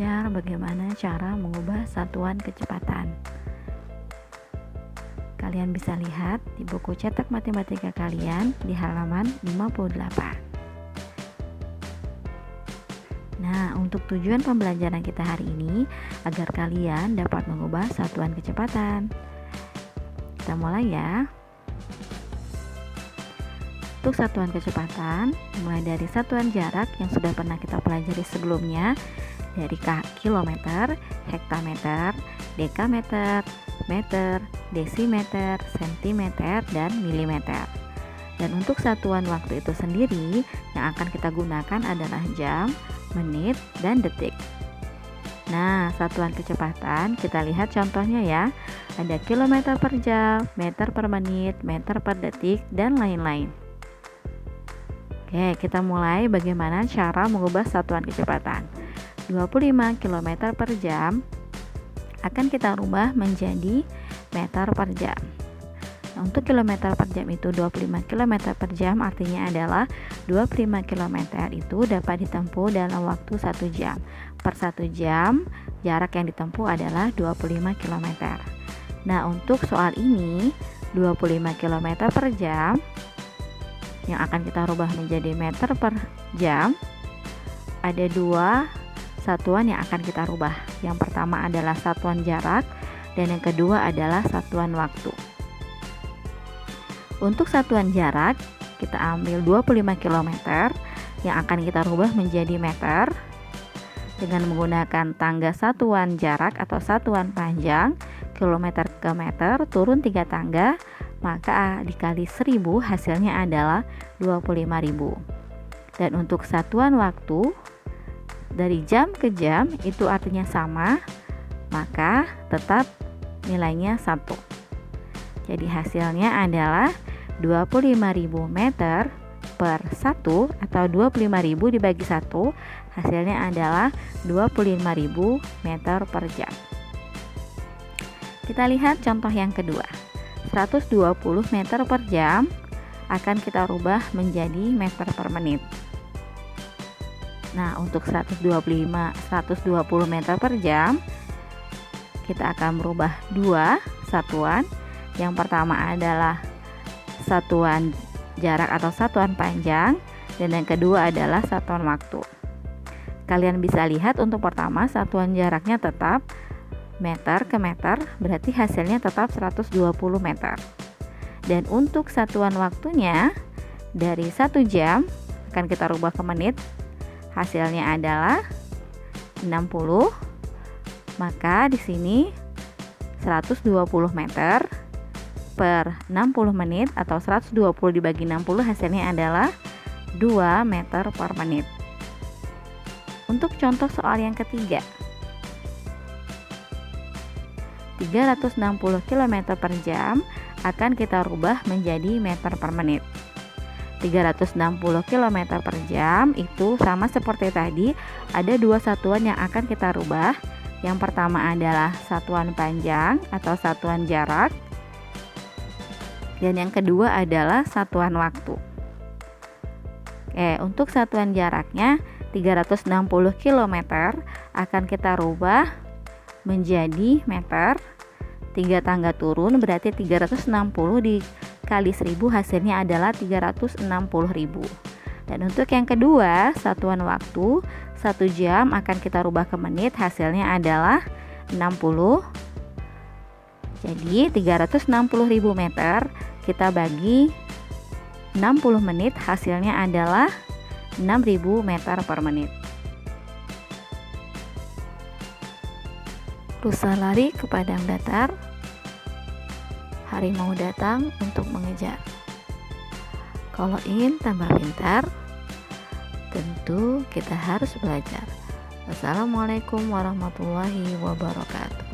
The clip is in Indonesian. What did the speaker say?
belajar bagaimana cara mengubah satuan kecepatan. Kalian bisa lihat di buku cetak matematika kalian di halaman 58. Nah, untuk tujuan pembelajaran kita hari ini agar kalian dapat mengubah satuan kecepatan. Kita mulai ya. Untuk satuan kecepatan, mulai dari satuan jarak yang sudah pernah kita pelajari sebelumnya, dari kilometer, hektameter, dekameter, meter, desimeter, sentimeter, dan milimeter. Dan untuk satuan waktu itu sendiri, yang akan kita gunakan adalah jam, menit, dan detik. Nah, satuan kecepatan kita lihat contohnya ya. Ada kilometer per jam, meter per menit, meter per detik, dan lain-lain. Oke, kita mulai bagaimana cara mengubah satuan kecepatan. 25 km per jam akan kita rubah menjadi meter per jam. Nah, untuk kilometer per jam itu 25 km per jam artinya adalah 25 km itu dapat ditempuh dalam waktu 1 jam. Per 1 jam jarak yang ditempuh adalah 25 km. Nah, untuk soal ini 25 km per jam yang akan kita rubah menjadi meter per jam, ada dua satuan yang akan kita rubah. Yang pertama adalah satuan jarak dan yang kedua adalah satuan waktu. Untuk satuan jarak kita ambil 25 km yang akan kita rubah menjadi meter dengan menggunakan tangga satuan jarak atau satuan panjang, kilometer ke meter, turun 3 tangga, maka dikali 1000 hasilnya adalah 25.000. Dan untuk satuan waktu dari jam ke jam itu artinya sama, maka tetap nilainya 1. Jadi hasilnya adalah 25.000 meter per 1 atau 25.000 dibagi 1 hasilnya adalah 25.000 meter per jam. Kita lihat contoh yang kedua. 120 meter per jam akan kita rubah menjadi meter per menit. Nah, untuk 120 meter per jam kita akan merubah dua satuan. Yang pertama adalah satuan jarak atau satuan panjang dan yang kedua adalah satuan waktu. Kalian bisa lihat untuk pertama satuan jaraknya tetap meter ke meter, berarti hasilnya tetap 120 meter. Dan untuk satuan waktunya dari 1 jam akan kita rubah ke menit, hasilnya adalah 60. Maka di sini 120 meter per 60 menit atau 120 dibagi 60 hasilnya adalah 2 meter per menit. Untuk contoh soal yang ketiga, 360 km per jam akan kita rubah menjadi meter per menit. 360 km per jam itu sama seperti tadi, ada dua satuan yang akan kita rubah. Yang pertama adalah satuan panjang atau satuan jarak, dan yang kedua adalah satuan waktu. Untuk satuan jaraknya 360 km akan kita rubah menjadi meter, 3 tangga turun berarti 360 dikali 1000 hasilnya adalah 360.000. Dan untuk yang kedua satuan waktu 1 jam akan kita rubah ke menit, hasilnya adalah 60. Jadi 360.000 meter kita bagi 60 menit hasilnya adalah 6.000 meter per menit. Rusa lari ke padang datar, harimau datang untuk mengejar. Kalau ingin tambah pintar, tentu kita harus belajar. Wassalamualaikum warahmatullahi wabarakatuh.